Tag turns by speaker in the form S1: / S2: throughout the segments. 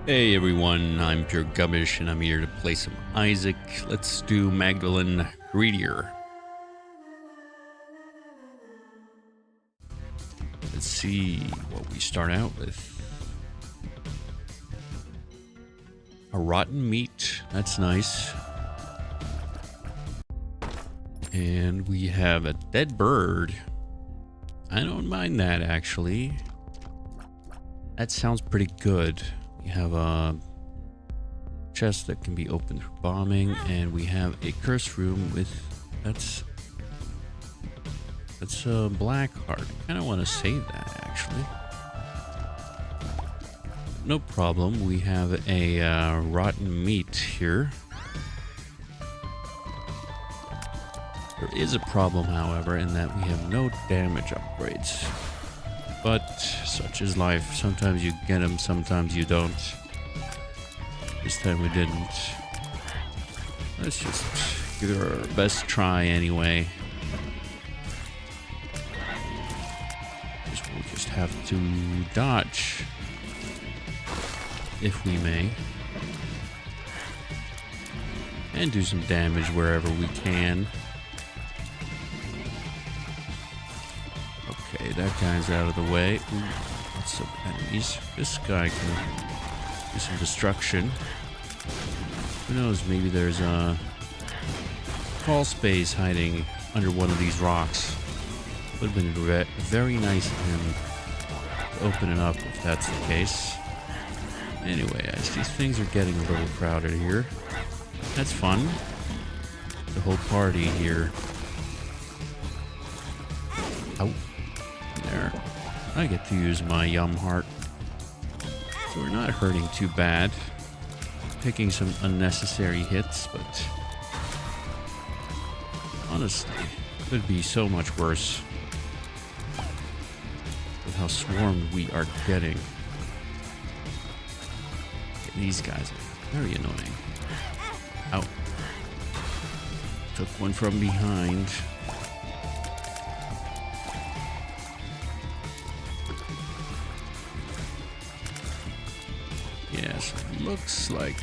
S1: Hey everyone, I'm Pure Gubbish and I'm here to play some Isaac. Let's do Magdalene Greedier. Let's see what we start out with. A rotten meat, that's nice. And we have a dead bird. I don't mind that actually. That sounds pretty good. We have a chest that can be opened for bombing, and we have a curse room with that's a black heart. I kind of want to save that actually. No problem. We have a rotten meat here. There is a problem, however, in that we have no damage upgrades. But such is life. Sometimes you get them, sometimes you don't. This time we didn't. Let's just give it our best try anyway. We'll just have to dodge, if we may. And do some damage wherever we can. Okay, that guy's out of the way. Ooh, lots of enemies. This guy can do some destruction. Who knows, maybe there's a crawl space hiding under one of these rocks. Would have been very nice of him to open it up if that's the case. Anyway, as these things are getting a little crowded here, that's fun. The whole party here. Ow. There. I get to use my yum heart. So we're not hurting too bad. Taking some unnecessary hits, but honestly, could be so much worse with how swarmed we are getting. Okay, these guys are very annoying. Ow. Took one from behind. Yes, looks like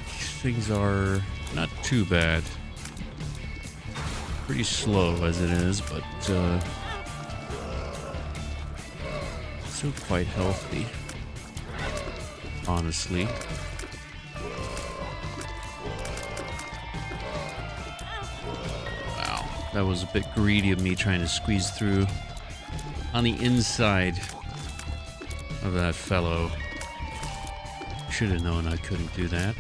S1: things are not too bad. Pretty slow as it is, but still quite healthy, honestly. Wow, that was a bit greedy of me trying to squeeze through on the inside of that fellow. Should have known I couldn't do that.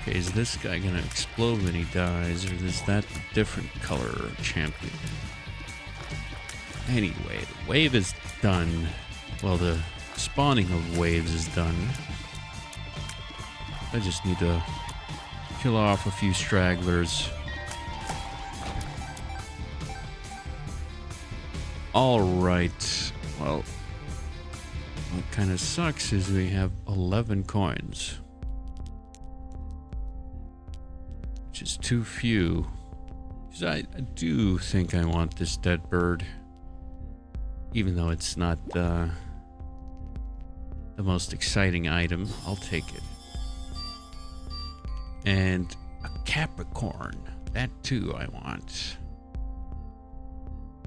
S1: Okay, is this guy gonna explode when he dies, or is that a different color champion? Anyway, the wave is done. Well, the spawning of waves is done. I just need to kill off a few stragglers. Alright, well, what kind of sucks is we have 11 coins. Which is too few. Because I do think I want this dead bird. Even though it's not the most exciting item, I'll take it. And a capricorn, that too I want.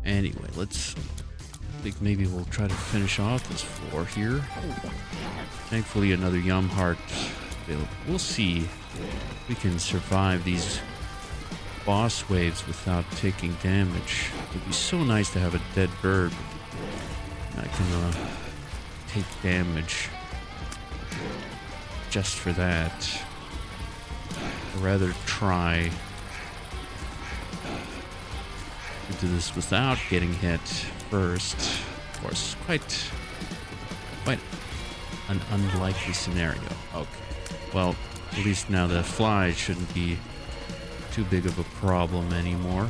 S1: Anyway, I think maybe we'll try to finish off this floor here. Thankfully, another yum heart available. We'll see if we can survive these boss waves without taking damage. It would be so nice to have a dead bird. I can take damage just for that. I'd rather try to do this without getting hit first. Of course, quite an unlikely scenario. Okay, well, at least now the fly shouldn't be too big of a problem anymore.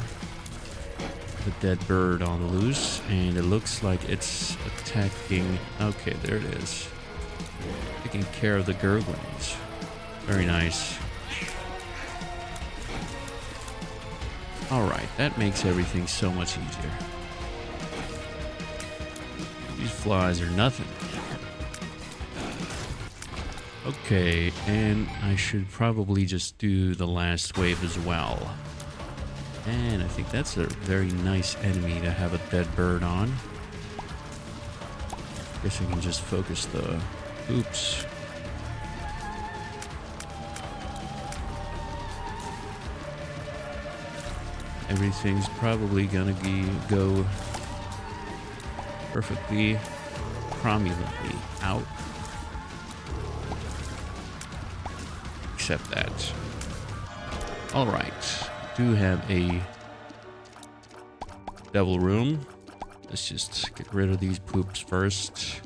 S1: The dead bird on the loose, and it looks like it's attacking. Okay, there it is. Taking care of the gurglings. Very nice. Alright, that makes everything so much easier. These flies are nothing. Okay, and I should probably just do the last wave as well. And I think that's a very nice enemy to have a dead bird on. Guess I can just focus the... Oops. Everything's probably gonna go perfectly prominently out. Except that. Alright. Do have a devil room. Let's just get rid of these poops first.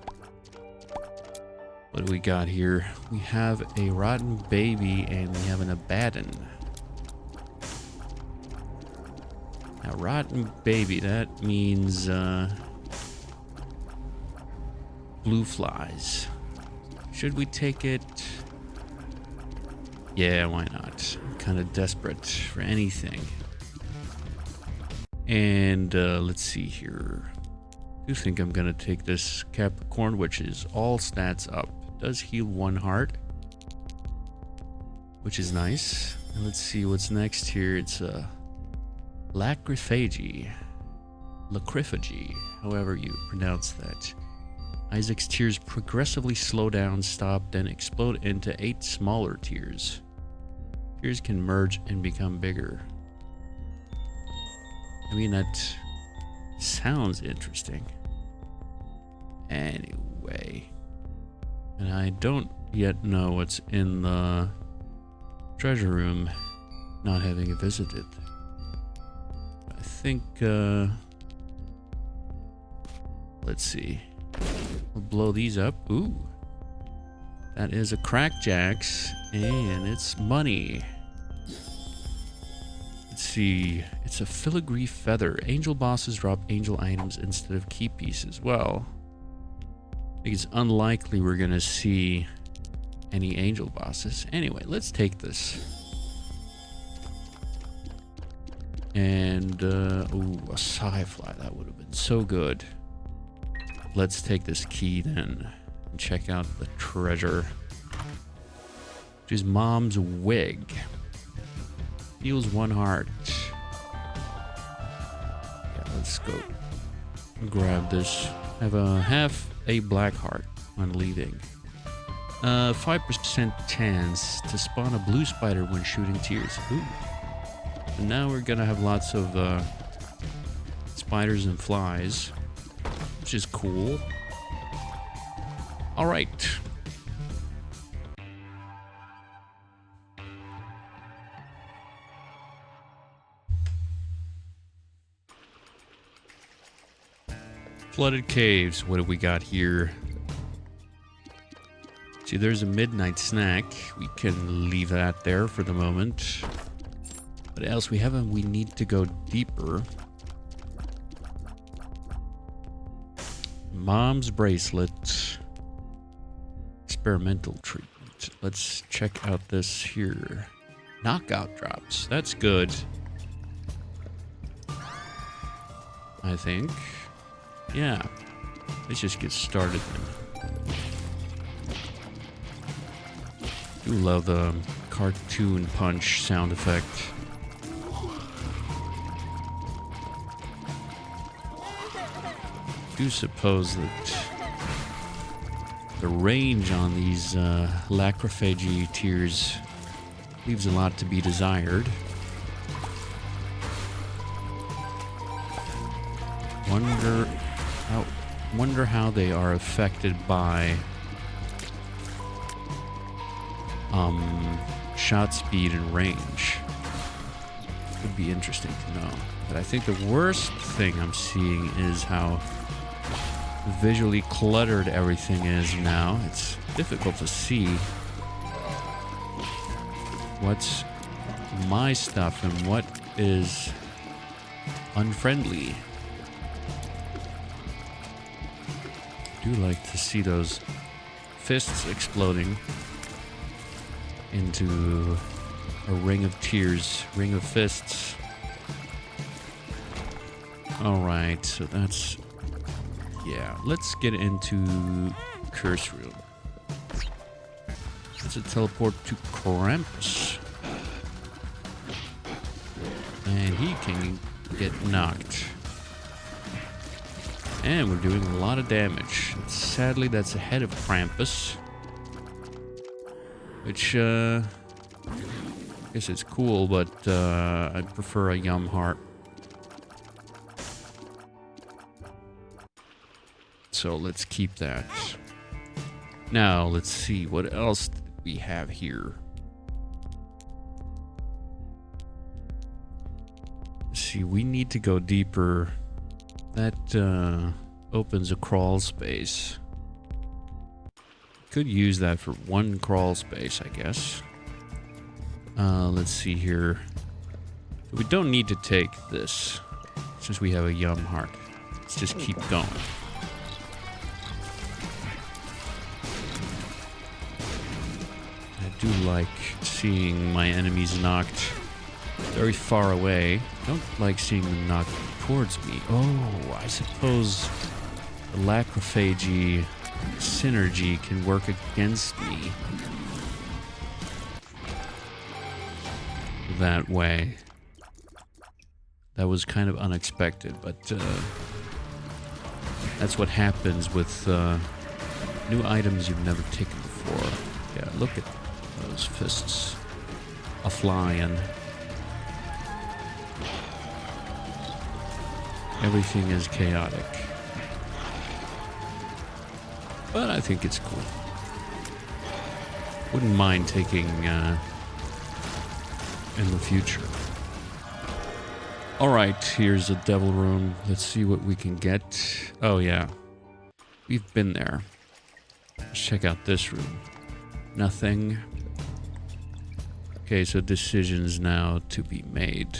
S1: What do we got here? We have a rotten baby and we have an abaddon. Now, rotten baby, that means blue flies. Should we take it? Yeah, why not? I'm kind of desperate for anything. And let's see here. I do think I'm gonna take this Capricorn, which is all stats up. Does heal 1 heart, which is nice. And let's see what's next here. It's a lachryphagy, however you pronounce that. Isaac's tears progressively slow down, stop, then explode into 8 smaller tears. Tears can merge and become bigger. I mean, that sounds interesting. Anyway. And I don't yet know what's in the treasure room, not having visited. I think, let's see. We'll blow these up. Ooh. That is a crackjacks, and it's money. Let's see. It's a filigree feather. Angel bosses drop angel items instead of key pieces. Well, I think it's unlikely we're gonna see any angel bosses. Anyway, let's take this. And, ooh, a sci-fly. That would have been so good. Let's take this key then and check out the treasure. Which is Mom's wig. Heals 1 heart. Yeah, let's go grab this. Have a half a black heart on leaving. 5% chance to spawn a blue spider when shooting tears. Ooh. And now we're gonna have lots of spiders and flies, which is cool. All right. Flooded caves. What do we got here? See, there's a midnight snack. We can leave that there for the moment. What else we haven't? We need to go deeper. Mom's bracelet. Experimental treatment. Let's check out this here. Knockout drops. That's good. I think. Yeah. Let's just get started then. I do love the cartoon punch sound effect. I do suppose that the range on these lachryphagy tears leaves a lot to be desired. Wonder how they are affected by shot speed and range. Would be interesting to know. But I think the worst thing I'm seeing is how visually cluttered everything is now. It's difficult to see what's my stuff and what is unfriendly. I do like to see those fists exploding into a ring of tears, ring of fists. Alright, so that's Yeah, let's get into Curse Room. Let's teleport to Krampus. And he can get knocked. And we're doing a lot of damage. Sadly, that's ahead of Krampus. Which, I guess it's cool, but I prefer a Yum Heart. So let's keep that. Now, let's see. What else did we have here? Let's see, we need to go deeper. That opens a crawl space. Could use that for one crawl space, I guess. Let's see here. We don't need to take this, since we have a Yum Heart. Let's just keep going. I do like seeing my enemies knocked very far away. Don't like seeing them knocked towards me. Oh, I suppose the lachryphagy synergy can work against me that way. That was kind of unexpected, but that's what happens with new items you've never taken before. Yeah, look at those fists a-flying. Everything is chaotic. But I think it's cool. Wouldn't mind taking in the future. Alright, here's a devil room. Let's see what we can get. Oh yeah, we've been there. Let's check out this room. Nothing. Okay, so decisions now to be made.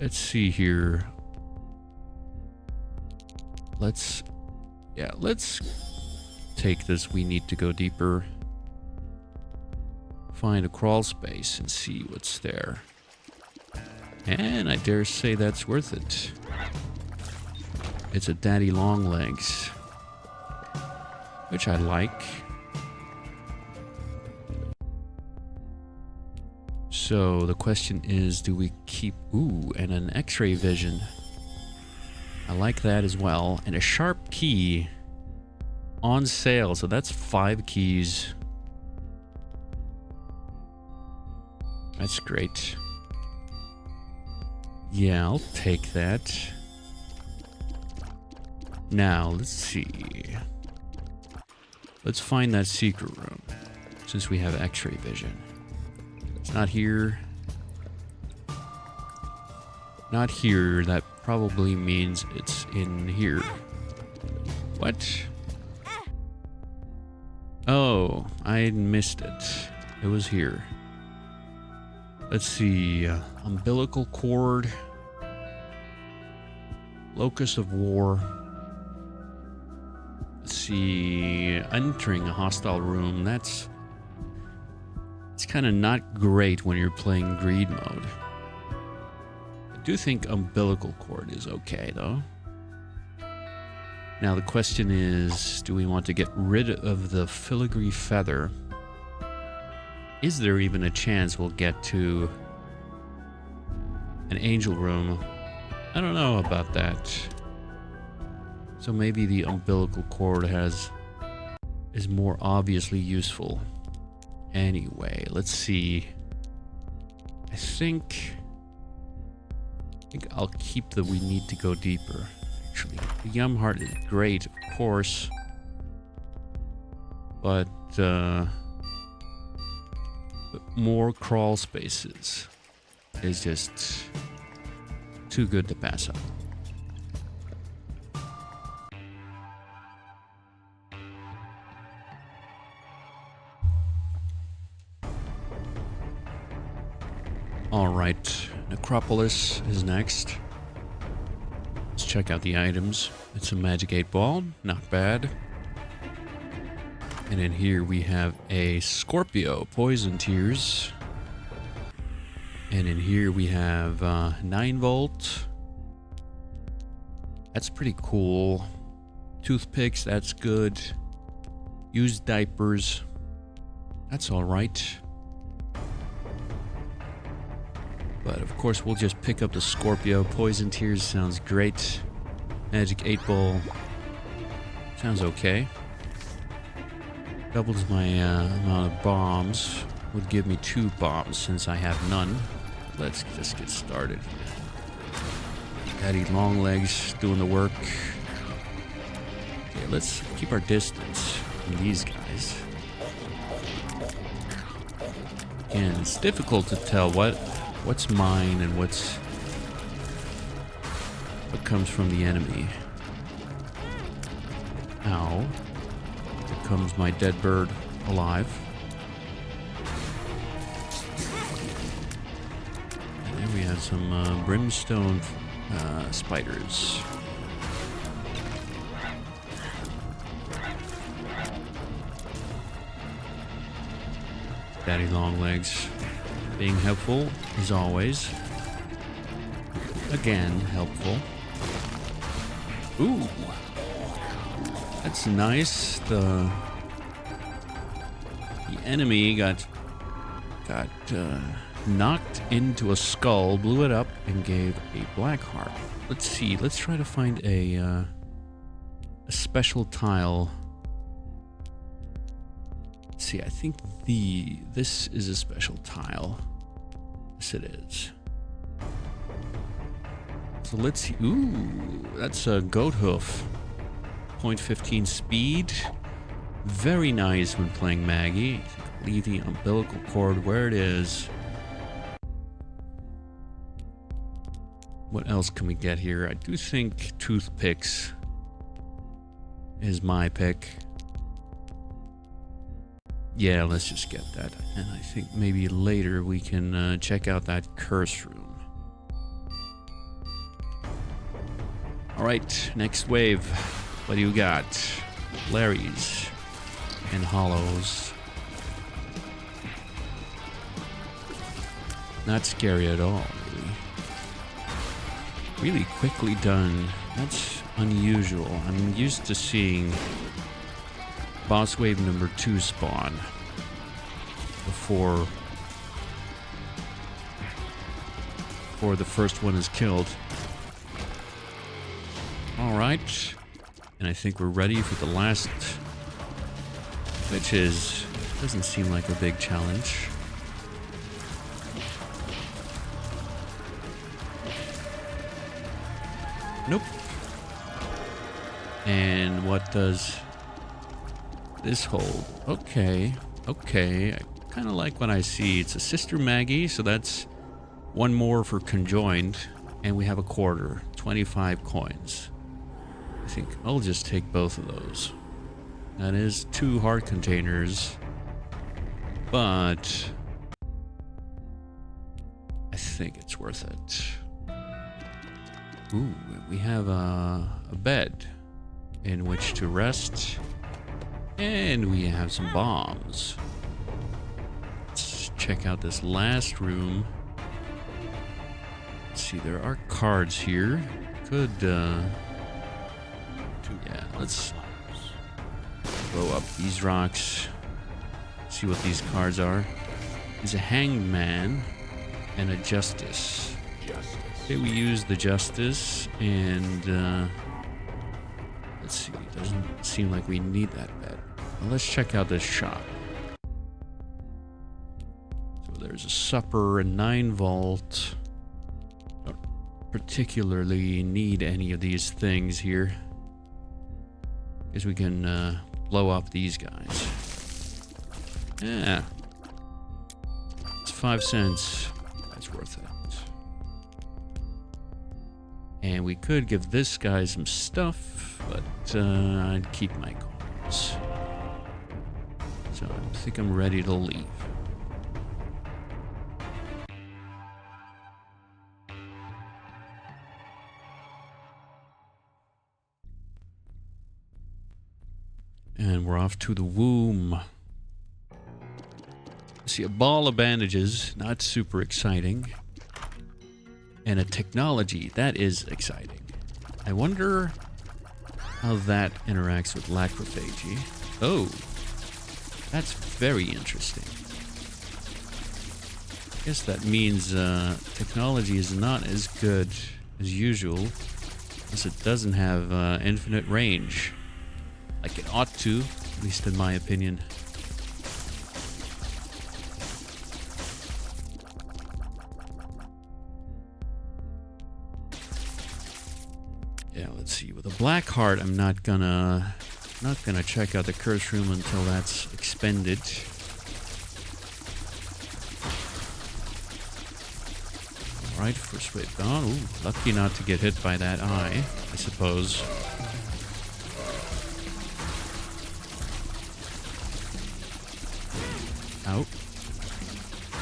S1: Let's see here. Let's take this. We need to go deeper. Find a crawl space and see what's there. And I dare say that's worth it. It's a daddy longlegs, which I like. So the question is, do we keep... Ooh, and an x-ray vision. I like that as well. And a sharp key on sale. So that's 5 keys. That's great. Yeah, I'll take that. Now, let's see. Let's find that secret room, since we have x-ray vision. It's not here. Not here. That probably means it's in here. What? Oh, I missed it. It was here. Let's see. Umbilical cord. Locus of war. Let's see. Entering a hostile room. It's kind of not great when you're playing greed mode. I do think umbilical cord is okay, though. Now the question is, do we want to get rid of the filigree feather? Is there even a chance we'll get to an angel room? I don't know about that. So maybe the umbilical cord is more obviously useful. Anyway, let's see. I think I'll keep the we need to go deeper. Actually, the Yum Heart is great, of course, but more crawl spaces is just too good to pass up. Alright, Necropolis is next. Let's check out the items. It's a magic 8 ball, not bad. And in here we have a Scorpio, Poison Tears. And in here we have 9 volt. That's pretty cool. Toothpicks, that's good. Used diapers. That's alright. But of course we'll just pick up the Scorpio. Poison Tears sounds great. Magic 8 Ball. Sounds okay. Doubles my amount of bombs. Would give me 2 bombs since I have none. Let's just get started. Daddy Longlegs doing the work. Okay, let's keep our distance from these guys. Again, it's difficult to tell what's mine and what comes from the enemy. Ow. Here comes my dead bird alive. And then we have some brimstone spiders. Daddy Longlegs being helpful as always. Again, helpful. Ooh, that's nice. The enemy got knocked into a skull, blew it up, and gave a black heart. Let's see. Let's try to find a special tile. Let's see. I think this is a special tile. Yes, it is. So let's see. Ooh, that's a goat hoof. 0.15 speed. Very nice when playing Maggie. Leave the umbilical cord where it is. What else can we get here? I do think toothpicks is my pick. Yeah, let's just get that. And I think maybe later we can check out that curse room. Alright, next wave. What do you got? Larry's and hollows. Not scary at all, really. Really quickly done. That's unusual. I'm used to seeing boss wave number 2 spawn before the first one is killed. Alright, and I think we're ready for the last, which doesn't seem like a big challenge. Nope. And what does this hold? Okay, I kind of like what I see. It's a Sister Maggie, so that's one more for conjoined, and we have a quarter, 25 coins. I think I'll just take both of those. That is 2 heart containers, but I think it's worth it. Ooh, we have a bed in which to rest, and we have some bombs. Let's check out this last room. Let's see, there are cards here. Could, yeah, let's blow up these rocks. See what these cards are. There's a hanged man and a justice. Okay, we use the justice, and let's see. It doesn't seem like we need that bed. Well, let's check out this shop. So there's a supper, a 9 vault. Don't particularly need any of these things here, because we can blow up these guys. Yeah, it's 5 cents. That's worth it. And we could give this guy some stuff, but I'd keep my coins. So I think I'm ready to leave. And we're off to the womb. See, a ball of bandages, not super exciting. And a technology, that is exciting. I wonder how that interacts with lachryphagy. Oh, that's very interesting. I guess that means technology is not as good as usual, as it doesn't have infinite range, like it ought to, at least in my opinion. Yeah, let's see. With a black heart, I'm not gonna check out the curse room until that's expended. All right, first wave gone. Ooh, lucky not to get hit by that eye, I suppose. Out.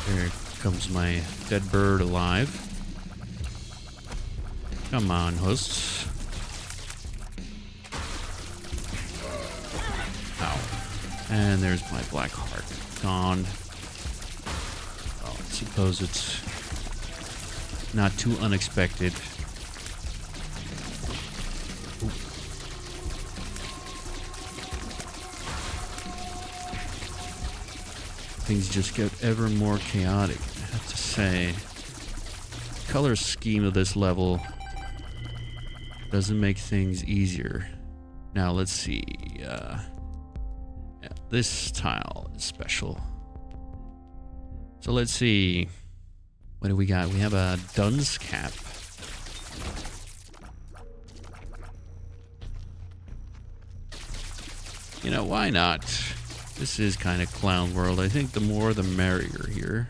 S1: There comes my dead bird alive. Come on, hosts. And there's my black heart. Gone. Well, I suppose it's not too unexpected. Ooh. Things just get ever more chaotic, I have to say. The color scheme of this level doesn't make things easier. Now, let's see. This tile is special. So let's see. What do we got? We have a dunce cap. You know, why not? This is kind of clown world. I think the more the merrier here.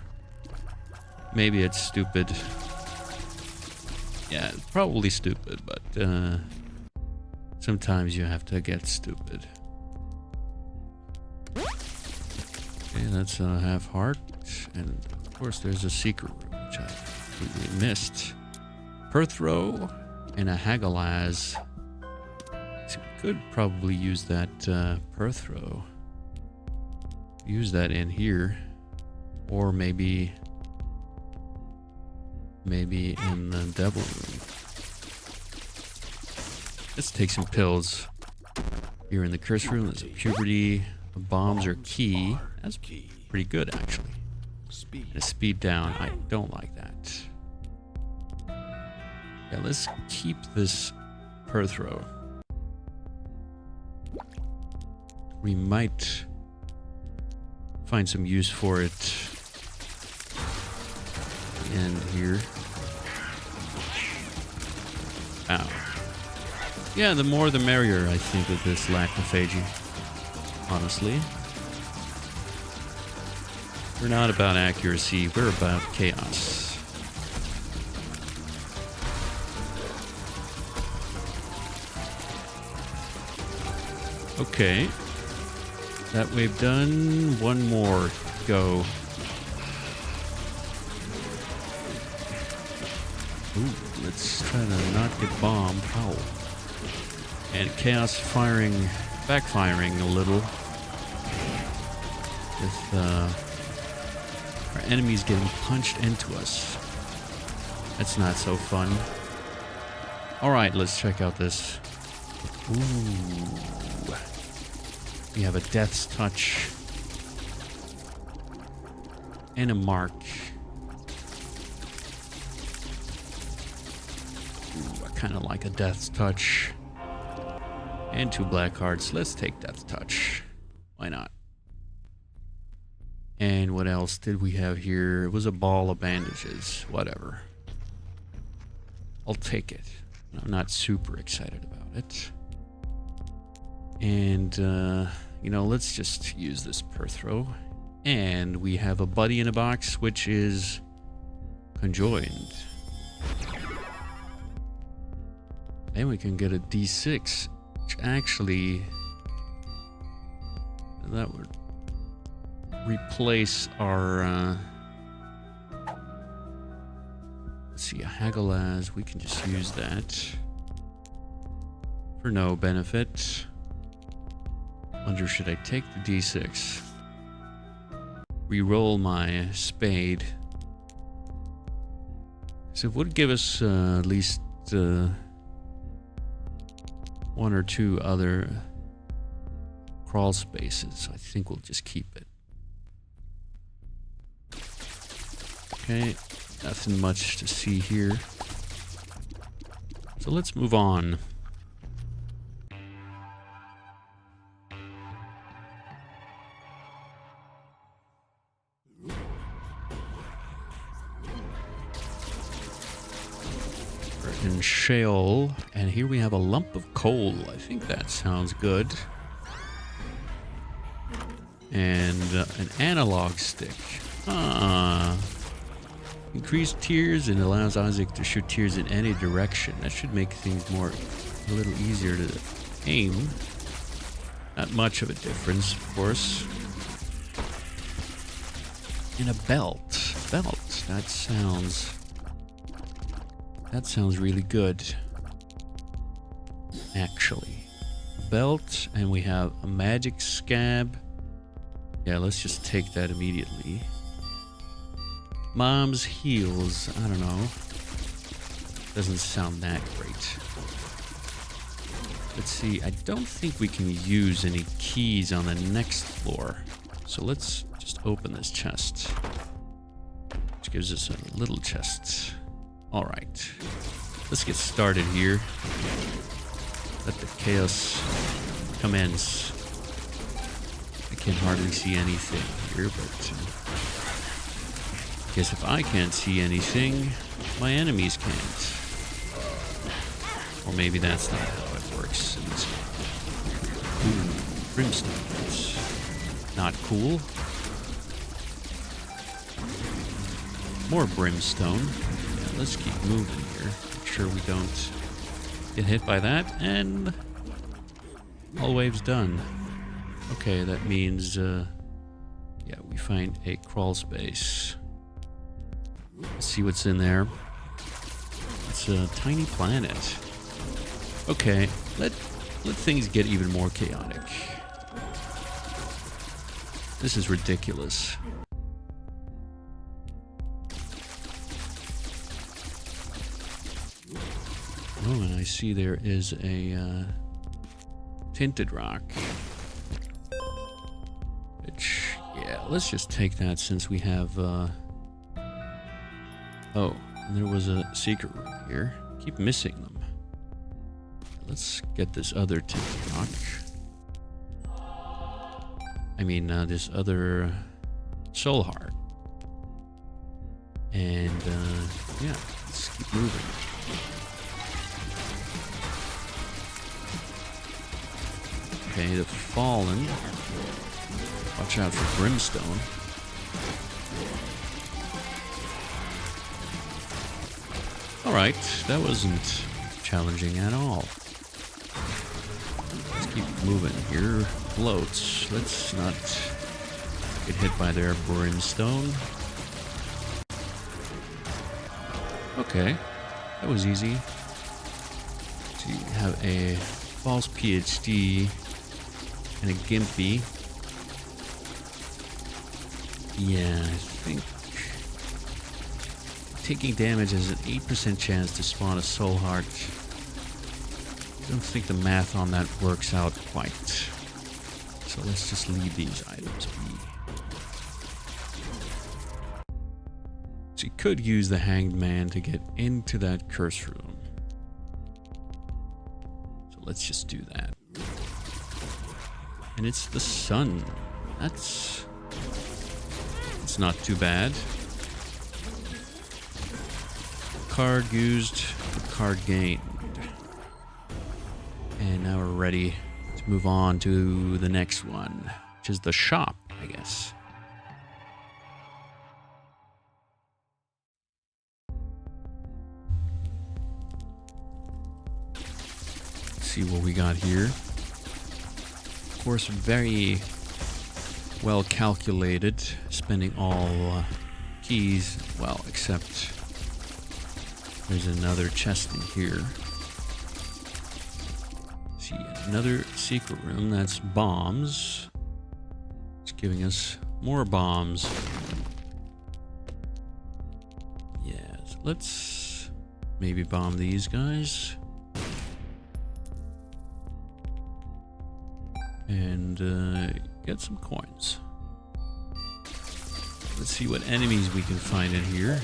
S1: Maybe it's stupid. Yeah, it's probably stupid, but sometimes you have to get stupid. Okay, that's a half heart, and of course there's a secret room, which I completely missed. Perthrow and a Hagalaz. So we could probably use that Perthrow. Use that in here, or maybe in the devil room. Let's take some pills. Here in the curse room, there's a puberty. Bombs are key. That's pretty good, actually. And a speed down. I don't like that. Yeah, let's keep this Perthrow. We might find some use for it at the end here. Ow. Yeah, the more the merrier, I think, with this lachryphagy. Honestly. We're not about accuracy, we're about chaos. Okay. That wave done. One more. Go. Ooh, let's try to not get bombed. Ow. And chaos firing, backfiring a little. With our enemies getting punched into us. That's not so fun. Alright, let's check out this. Ooh. We have a Death's Touch. And a Mark. Ooh, I kind of like a Death's Touch. And 2 black hearts. Let's take Death's Touch. Why not? And what else did we have here? It was a ball of bandages. Whatever. I'll take it. I'm not super excited about it. And, you know, let's just use this Perthrow. And we have a buddy in a box, which is conjoined. And we can get a D6, which actually, that would replace our, let's see, a Hagalaz. We can just use that for no benefit. Wonder, should I take the D6? Reroll my spade. So it would give us at least one or two other crawl spaces. I think we'll just keep it. Okay, nothing much to see here. So let's move on. We're in Sheol, and here we have a lump of coal. I think that sounds good. And an analog stick. Increased tears and allows Isaac to shoot tears in any direction. That should make things a little easier to aim. Not much of a difference, of course. And a belt. That sounds really good. Actually. Belt, and we have a magic scab. Yeah, let's just take that immediately. Mom's heels. I don't know. Doesn't sound that great. Let's see. I don't think we can use any keys on the next floor. So let's just open this chest. Which gives us a little chest. Alright. Let's get started here. Let the chaos commence. I can hardly see anything here, but I guess if I can't see anything, my enemies can't. Or maybe that's not how it works. Ooh, brimstone. That's not cool. More brimstone. Yeah, let's keep moving here. Make sure we don't get hit by that, and all waves done. Okay, that means, yeah, we find a crawl space. Let's see what's in there. It's a tiny planet. Okay, let things get even more chaotic. This is ridiculous. Oh, and I see there is a tinted rock. Which, yeah, let's just take that since we have, oh, and there was a secret room here. Keep missing them. Let's get this other tinted rock. I mean, this other soul heart. And, yeah, let's keep moving. Okay, the fallen. Watch out for brimstone. Alright, that wasn't challenging at all. Let's keep moving here. Floats. Let's not get hit by their brimstone. Okay, that was easy. So you have a false PhD and a gimpy. Yeah, I think taking damage has an 8% chance to spawn a soul heart. I don't think the math on that works out quite. So let's just leave these items be. So you could use the hanged man to get into that curse room. So let's just do that. And it's the sun. It's not too bad. Card used, card gained. And now we're ready to move on to the next one, which is the shop, I guess. Let's see what we got here. Of course, very well calculated, spending all keys, well, except there's another chest in here. See, another secret room, that's bombs. It's giving us more bombs. Yes, let's maybe bomb these guys. and get some coins. Let's see what enemies we can find in here.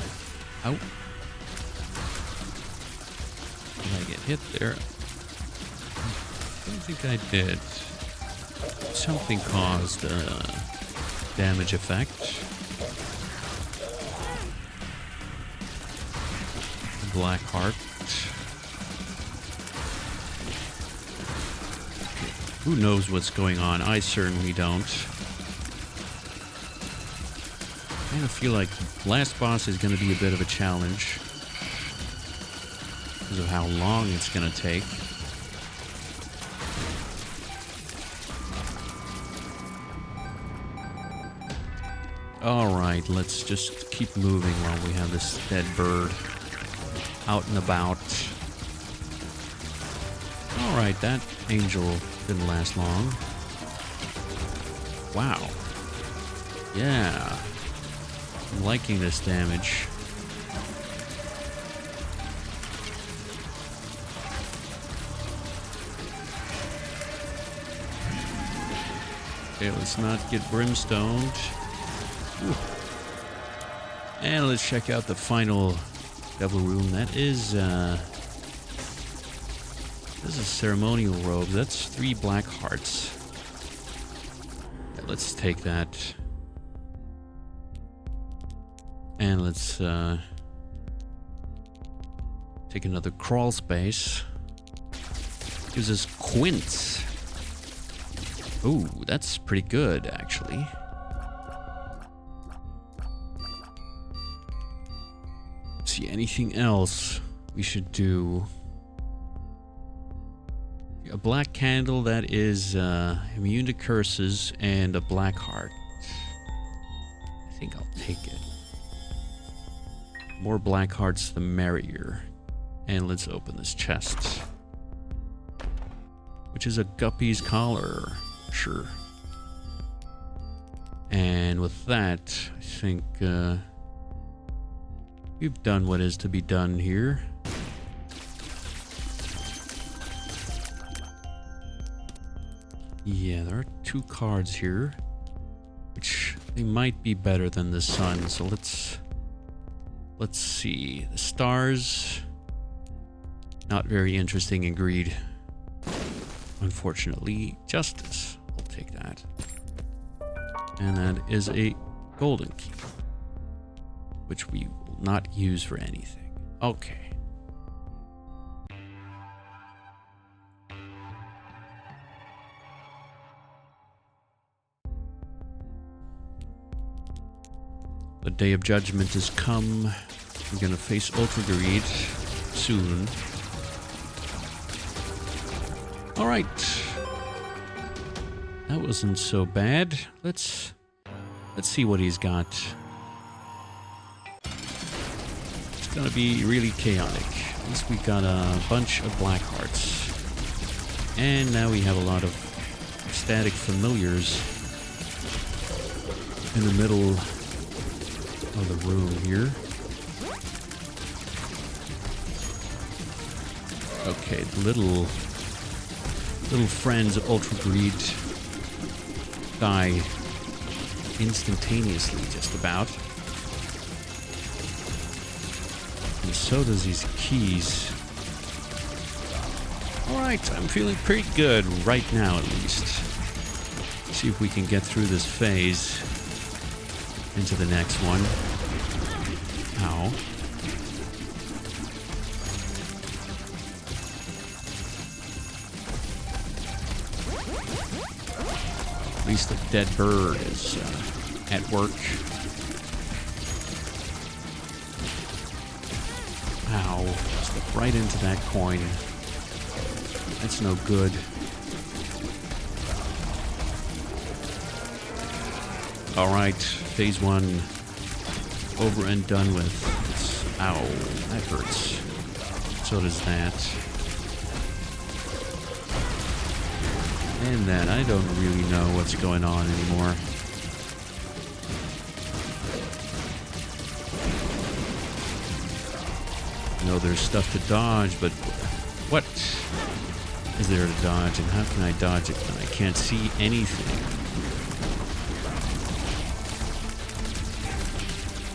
S1: Ow. Did I get hit there? I don't think I did. Something caused damage effect. Black heart. Who knows what's going on? I certainly don't. I kind of feel like the last boss is going to be a bit of a challenge because of how long it's going to take. Alright, let's just keep moving while we have this dead bird out and about. Alright, that angel didn't last long. Wow. Yeah. I'm liking this damage. Okay, let's not get brimstoned. Ooh. And let's check out the final devil room. That is this is ceremonial robe. That's 3 black hearts. Yeah, let's take that. And let's take another crawl space. Gives us quints. Ooh, that's pretty good actually. See anything else we should do? A black candle that is immune to curses and a black heart. I think I'll take it. More black hearts the merrier. And let's open this chest, which is a guppy's collar. Sure. And with that, I think we've done what is to be done here. Yeah, there are 2 cards here, which they might be better than the sun. So let's see. The stars, not very interesting in greed. Unfortunately, justice. I'll take that. And that is a golden key, which we will not use for anything. Okay. The day of judgment has come. We're gonna face ultra greed soon. All right. That wasn't so bad. Let's see what he's got. It's gonna be really chaotic. At least we got a bunch of black hearts. And now we have a lot of static familiars in the middle of the room here. Okay, little friends of ultra greed die instantaneously, just about. And so does these keys. Alright, I'm feeling pretty good right now at least. See if we can get through this phase into the next one. Ow. At least the dead bird is at work. Ow. Step right into that coin. That's no good. Alright, phase 1 over and done with. Ow, that hurts. So does that. And then I don't really know what's going on anymore. I know there's stuff to dodge, but what? is there to dodge, and how can I dodge it when I can't see anything?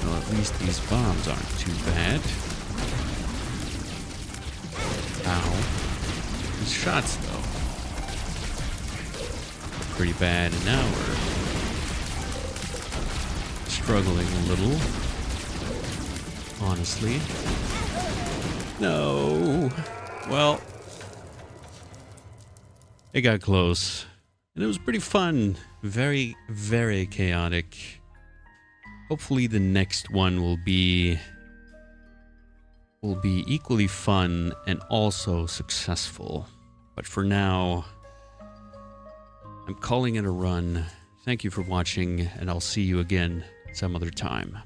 S1: Well, at least these bombs aren't too bad. Ow. These shots, though. Pretty bad, and now we're struggling a little. Honestly. No. Well, it got close. And it was pretty fun. Very, very chaotic. Hopefully the next one will be equally fun and also successful. But for now, I'm calling it a run. Thank you for watching, and I'll see you again some other time.